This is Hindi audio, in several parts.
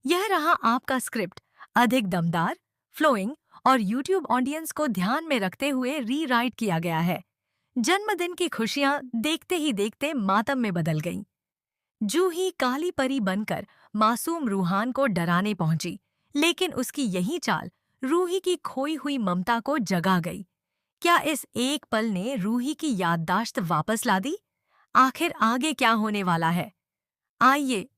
यह रहा आपका स्क्रिप्ट, अधिक दमदार, फ्लोइंग और यूट्यूब ऑडियंस को ध्यान में रखते हुए रीराइट किया गया है। जन्मदिन की खुशियां देखते ही देखते मातम में बदल गईं। जूही काली परी बनकर मासूम रूहान को डराने पहुंची, लेकिन उसकी यही चाल रूही की खोई हुई ममता को जगा गई। क्या इस एक पल ने रूही की याददाश्त वापस ला दी? आखिर आगे क्या होने वाला है? आइए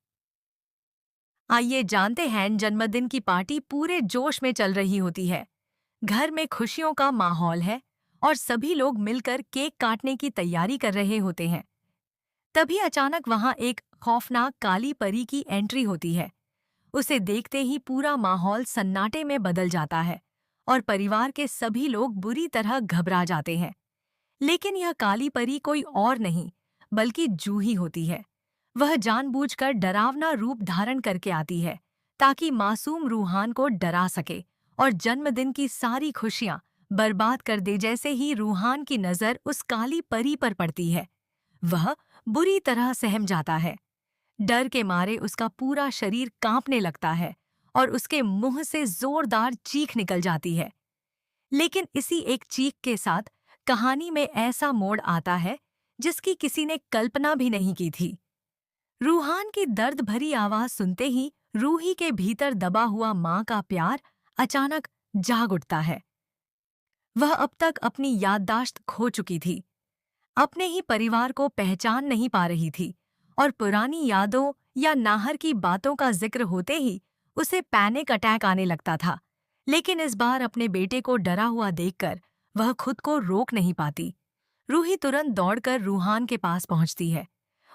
आइए जानते हैं। जन्मदिन की पार्टी पूरे जोश में चल रही होती है। घर में खुशियों का माहौल है और सभी लोग मिलकर केक काटने की तैयारी कर रहे होते हैं। तभी अचानक वहां एक खौफनाक काली परी की एंट्री होती है। उसे देखते ही पूरा माहौल सन्नाटे में बदल जाता है और परिवार के सभी लोग बुरी तरह घबरा जाते हैं। लेकिन यह काली परी कोई और नहीं, बल्कि जूही होती है। वह जानबूझकर डरावना रूप धारण करके आती है, ताकि मासूम रूहान को डरा सके और जन्मदिन की सारी खुशियां बर्बाद कर दे। जैसे ही रूहान की नजर उस काली परी पर पड़ती है, वह बुरी तरह सहम जाता है। डर के मारे उसका पूरा शरीर कांपने लगता है और उसके मुंह से जोरदार चीख निकल जाती है। लेकिन इसी एक चीख के साथ कहानी में ऐसा मोड़ आता है जिसकी किसी ने कल्पना भी नहीं की थी। रूहान की दर्द भरी आवाज सुनते ही रूही के भीतर दबा हुआ माँ का प्यार अचानक जाग उठता है। वह अब तक अपनी याददाश्त खो चुकी थी, अपने ही परिवार को पहचान नहीं पा रही थी और पुरानी यादों या नाहर की बातों का जिक्र होते ही उसे पैनिक अटैक आने लगता था। लेकिन इस बार अपने बेटे को डरा हुआ देखकर वह खुद को रोक नहीं पाती। रूही तुरंत दौड़कर रूहान के पास पहुंचती है,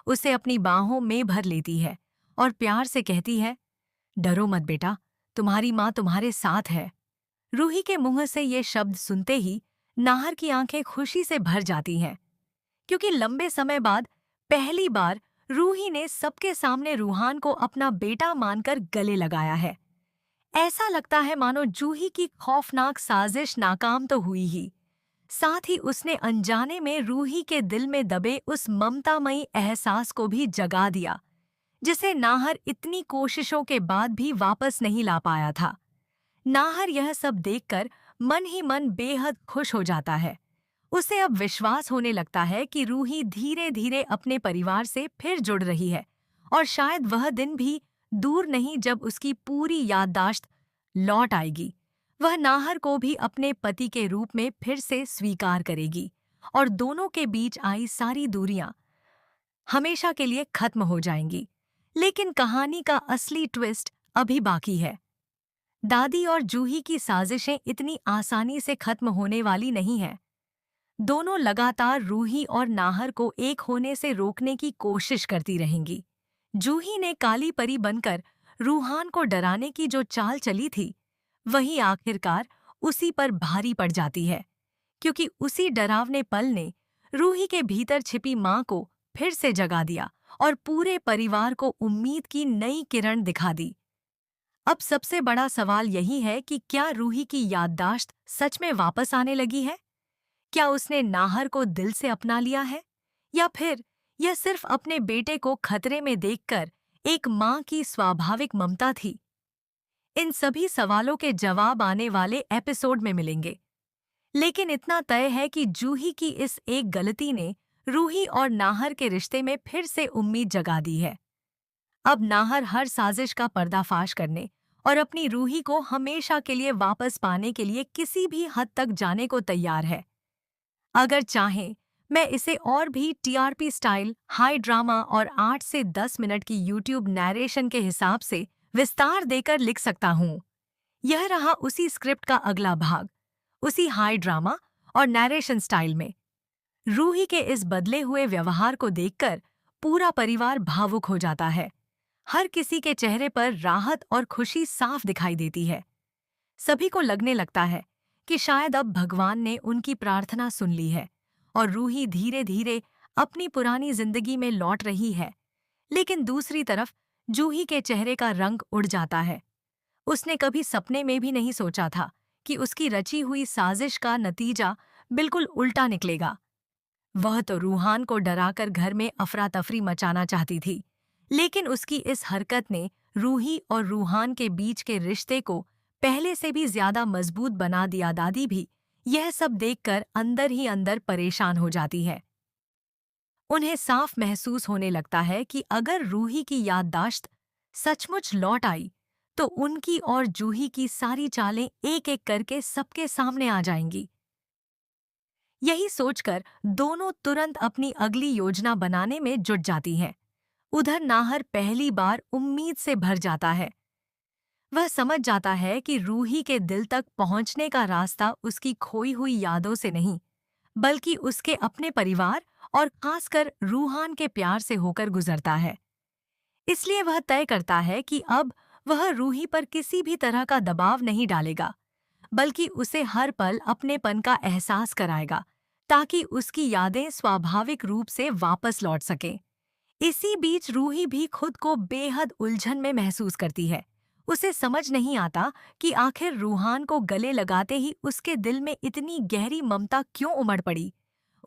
उसे अपनी बाहों में भर लेती है और प्यार से कहती है, डरो मत बेटा, तुम्हारी माँ तुम्हारे साथ है। रूही के मुंह से ये शब्द सुनते ही नाहर की आंखें खुशी से भर जाती हैं, क्योंकि लंबे समय बाद पहली बार रूही ने सबके सामने रूहान को अपना बेटा मानकर गले लगाया है। ऐसा लगता है मानो जूही की खौफनाक साजिश नाकाम तो हुई ही, साथ ही उसने अनजाने में रूही के दिल में दबे उस ममतामयी एहसास को भी जगा दिया, जिसे नाहर इतनी कोशिशों के बाद भी वापस नहीं ला पाया था। नाहर यह सब देखकर मन ही मन बेहद खुश हो जाता है। उसे अब विश्वास होने लगता है कि रूही धीरे धीरे अपने परिवार से फिर जुड़ रही है और शायद वह दिन भी दूर नहीं जब उसकी पूरी याददाश्त लौट आएगी। वह नाहर को भी अपने पति के रूप में फिर से स्वीकार करेगी और दोनों के बीच आई सारी दूरियां हमेशा के लिए खत्म हो जाएंगी। लेकिन कहानी का असली ट्विस्ट अभी बाकी है। दादी और जूही की साजिशें इतनी आसानी से खत्म होने वाली नहीं हैं। दोनों लगातार रूही और नाहर को एक होने से रोकने की कोशिश करती रहेंगी। जूही ने काली परी बनकर रूहान को डराने की जो चाल चली थी, वही आखिरकार उसी पर भारी पड़ जाती है, क्योंकि उसी डरावने पल ने रूही के भीतर छिपी माँ को फिर से जगा दिया और पूरे परिवार को उम्मीद की नई किरण दिखा दी। अब सबसे बड़ा सवाल यही है कि क्या रूही की याददाश्त सच में वापस आने लगी है? क्या उसने नाहर को दिल से अपना लिया है, या फिर यह सिर्फ अपने बेटे को खतरे में देखकर एक माँ की स्वाभाविक ममता थी? इन सभी सवालों के जवाब आने वाले एपिसोड में मिलेंगे। लेकिन इतना तय है कि जूही की इस एक गलती ने रूही और नाहर के रिश्ते में फिर से उम्मीद जगा दी है। अब नाहर हर साजिश का पर्दाफाश करने और अपनी रूही को हमेशा के लिए वापस पाने के लिए किसी भी हद तक जाने को तैयार है। अगर चाहें, मैं इसे और भी टीआरपी स्टाइल, हाई ड्रामा और 8 से 10 मिनट की यूट्यूब नैरेशन के हिसाब से विस्तार देकर लिख सकता हूँ। यह रहा उसी स्क्रिप्ट का अगला भाग, उसी हाई ड्रामा और नैरेशन स्टाइल में। रूही के इस बदले हुए व्यवहार को देखकर पूरा परिवार भावुक हो जाता है। हर किसी के चेहरे पर राहत और खुशी साफ दिखाई देती है। सभी को लगने लगता है कि शायद अब भगवान ने उनकी प्रार्थना सुन ली है और रूही धीरे धीरे अपनी पुरानी जिंदगी में लौट रही है। लेकिन दूसरी तरफ जूही के चेहरे का रंग उड़ जाता है। उसने कभी सपने में भी नहीं सोचा था कि उसकी रची हुई साजिश का नतीजा बिल्कुल उल्टा निकलेगा। वह तो रूहान को डराकर घर में अफरा तफरी मचाना चाहती थी, लेकिन उसकी इस हरकत ने रूही और रूहान के बीच के रिश्ते को पहले से भी ज्यादा मजबूत बना दिया। दादी भी यह सब देखकर अंदर ही अंदर परेशान हो जाती है। उन्हें साफ महसूस होने लगता है कि अगर रूही की याददाश्त सचमुच लौट आई तो उनकी और जूही की सारी चालें एक एक करके सबके सामने आ जाएंगी। यही सोचकर दोनों तुरंत अपनी अगली योजना बनाने में जुट जाती हैं। उधर नाहर पहली बार उम्मीद से भर जाता है। वह समझ जाता है कि रूही के दिल तक पहुंचने का रास्ता उसकी खोई हुई यादों से नहीं, बल्कि उसके अपने परिवार और खासकर रूहान के प्यार से होकर गुजरता है। इसलिए वह तय करता है कि अब वह रूही पर किसी भी तरह का दबाव नहीं डालेगा, बल्कि उसे हर पल अपनेपन का एहसास कराएगा, ताकि उसकी यादें स्वाभाविक रूप से वापस लौट सकें। इसी बीच रूही भी खुद को बेहद उलझन में महसूस करती है। उसे समझ नहीं आता कि आखिर रूहान को गले लगाते ही उसके दिल में इतनी गहरी ममता क्यों उमड़ पड़ी।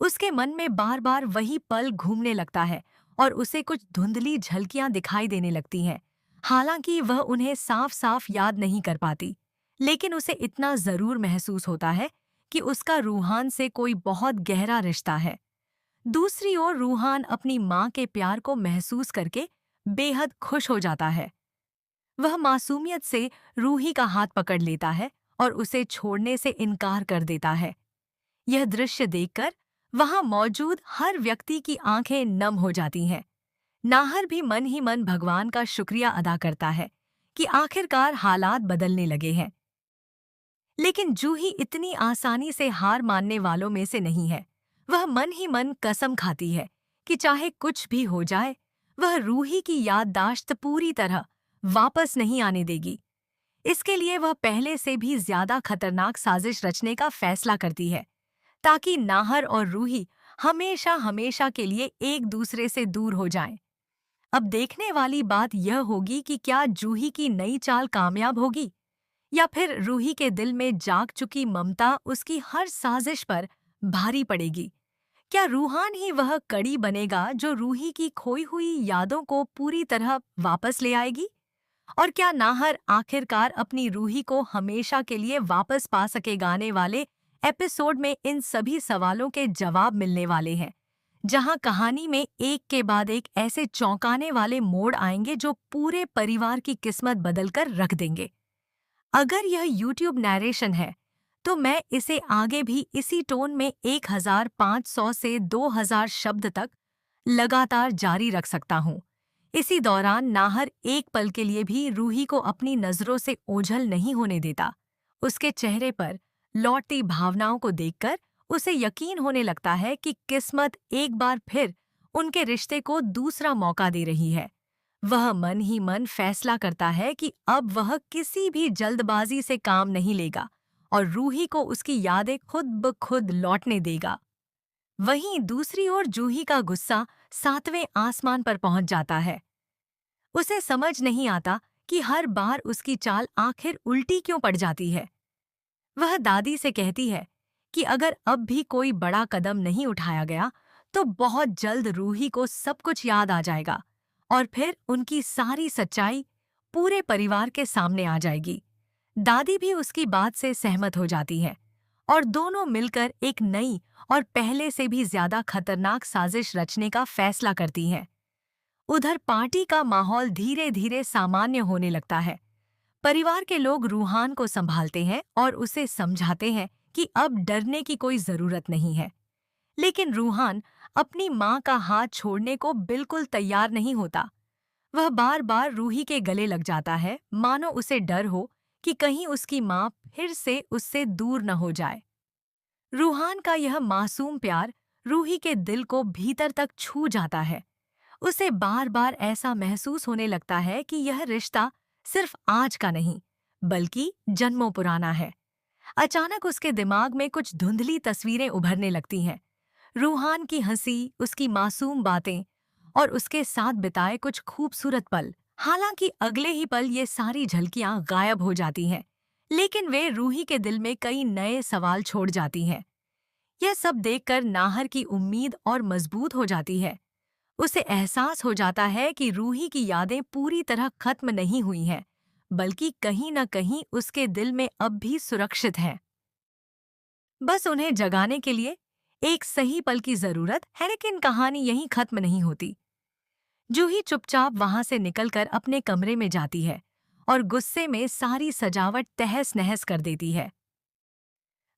उसके मन में बार बार वही पल घूमने लगता है और उसे कुछ धुंधली झलकियां दिखाई देने लगती हैं। हालांकि वह उन्हें साफ साफ याद नहीं कर पाती, लेकिन उसे इतना जरूर महसूस होता है कि उसका रूहान से कोई बहुत गहरा रिश्ता है। दूसरी ओर रूहान अपनी माँ के प्यार को महसूस करके बेहद खुश हो जाता है। वह मासूमियत से रूही का हाथ पकड़ लेता है और उसे छोड़ने से इनकार कर देता है। यह दृश्य देखकर वहां मौजूद हर व्यक्ति की आंखें नम हो जाती हैं। नाहर भी मन ही मन भगवान का शुक्रिया अदा करता है कि आखिरकार हालात बदलने लगे हैं। लेकिन जूही इतनी आसानी से हार मानने वालों में से नहीं है। वह मन ही मन कसम खाती है कि चाहे कुछ भी हो जाए, वह रूही की याददाश्त पूरी तरह वापस नहीं आने देगी। इसके लिए वह पहले से भी ज्यादा खतरनाक साजिश रचने का फैसला करती है, ताकि नाहर और रूही हमेशा हमेशा के लिए एक दूसरे से दूर हो जाएं। अब देखने वाली बात यह होगी कि क्या जूही की नई चाल कामयाब होगी, या फिर रूही के दिल में जाग चुकी ममता उसकी हर साजिश पर भारी पड़ेगी। क्या रूहान ही वह कड़ी बनेगा जो रूही की खोई हुई यादों को पूरी तरह वापस ले आएगी? और क्या नाहर आखिरकार अपनी रूही को हमेशा के लिए वापस पा सकेगा? आने वाले एपिसोड में इन सभी सवालों के जवाब मिलने वाले हैं, जहां कहानी में एक के बाद एक ऐसे चौंकाने वाले मोड़ आएंगे जो पूरे परिवार की किस्मत बदलकर रख देंगे। अगर यह YouTube नैरेशन है, तो मैं इसे आगे भी इसी टोन में 1500 से 2000 शब्द तक लगातार जारी रख सकता हूँ। इसी दौरान नाहर एक पल के लिए भी रूही को अपनी नजरों से ओझल नहीं होने देता। उसके चेहरे पर लौटती भावनाओं को देखकर उसे यकीन होने लगता है कि किस्मत एक बार फिर उनके रिश्ते को दूसरा मौका दे रही है। वह मन ही मन फैसला करता है कि अब वह किसी भी जल्दबाजी से काम नहीं लेगा और रूही को उसकी यादें खुद ब खुद लौटने देगा। वहीं दूसरी ओर जूही का गुस्सा 7वें आसमान पर पहुंच जाता है। उसे समझ नहीं आता कि हर बार उसकी चाल आखिर उल्टी क्यों पड़ जाती है। वह दादी से कहती है कि अगर अब भी कोई बड़ा कदम नहीं उठाया गया तो बहुत जल्द रूही को सब कुछ याद आ जाएगा और फिर उनकी सारी सच्चाई पूरे परिवार के सामने आ जाएगी। दादी भी उसकी बात से सहमत हो जाती है और दोनों मिलकर एक नई और पहले से भी ज्यादा खतरनाक साजिश रचने का फैसला करती हैं। उधर पार्टी का माहौल धीरे धीरे सामान्य होने लगता है। परिवार के लोग रूहान को संभालते हैं और उसे समझाते हैं कि अब डरने की कोई जरूरत नहीं है। लेकिन रूहान अपनी माँ का हाथ छोड़ने को बिल्कुल तैयार नहीं होता। वह बार बार रूही के गले लग जाता है, मानो उसे डर हो कि कहीं उसकी माँ फिर से उससे दूर न हो जाए। रूहान का यह मासूम प्यार रूही के दिल को भीतर तक छू जाता है। उसे बार बार ऐसा महसूस होने लगता है कि यह रिश्ता सिर्फ आज का नहीं, बल्कि जन्मों पुराना है। अचानक उसके दिमाग में कुछ धुंधली तस्वीरें उभरने लगती हैं। रूहान की हंसी, उसकी मासूम बातें और उसके साथ बिताए कुछ खूबसूरत पल। हालांकि अगले ही पल ये सारी झलकियां गायब हो जाती हैं, लेकिन वे रूही के दिल में कई नए सवाल छोड़ जाती हैं। यह सब देखकर नाहर की उम्मीद और मजबूत हो जाती है। उसे एहसास हो जाता है कि रूही की यादें पूरी तरह खत्म नहीं हुई हैं, बल्कि कहीं न कहीं उसके दिल में अब भी सुरक्षित हैं। बस उन्हें जगाने के लिए एक सही पल की जरूरत है, लेकिन कहानी यहीं खत्म नहीं होती। जूही चुपचाप वहां से निकलकर अपने कमरे में जाती है और गुस्से में सारी सजावट तहस नहस कर देती है।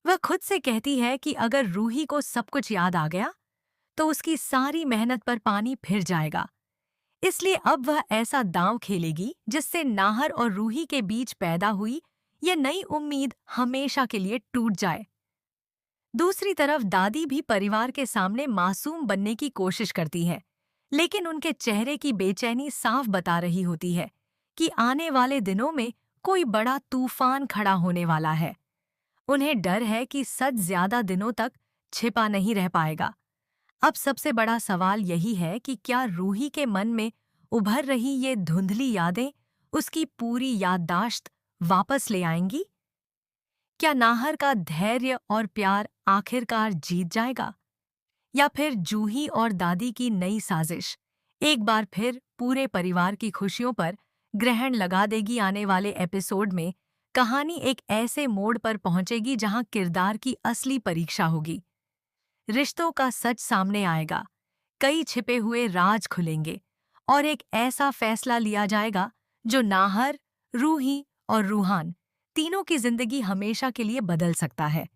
वह खुद से कहती है कि अगर रूही को सब कुछ याद आ गया तो उसकी सारी मेहनत पर पानी फिर जाएगा। इसलिए अब वह ऐसा दांव खेलेगी जिससे नाहर और रूही के बीच पैदा हुई यह नई उम्मीद हमेशा के लिए टूट जाए। दूसरी तरफ दादी भी परिवार के सामने मासूम बनने की कोशिश करती है, लेकिन उनके चेहरे की बेचैनी साफ बता रही होती है कि आने वाले दिनों में कोई बड़ा तूफान खड़ा होने वाला है। उन्हें डर है कि सच ज्यादा दिनों तक छिपा नहीं रह पाएगा। अब सबसे बड़ा सवाल यही है कि क्या रूही के मन में उभर रही ये धुंधली यादें उसकी पूरी याददाश्त वापस ले आएंगी? क्या नाहर का धैर्य और प्यार आखिरकार जीत जाएगा, या फिर जूही और दादी की नई साजिश एक बार फिर पूरे परिवार की खुशियों पर ग्रहण लगा देगी? आने वाले एपिसोड में कहानी एक ऐसे मोड़ पर पहुंचेगी जहां किरदार की असली परीक्षा होगी। रिश्तों का सच सामने आएगा, कई छिपे हुए राज खुलेंगे और एक ऐसा फैसला लिया जाएगा जो नाहर, रूही और रूहान तीनों की जिंदगी हमेशा के लिए बदल सकता है।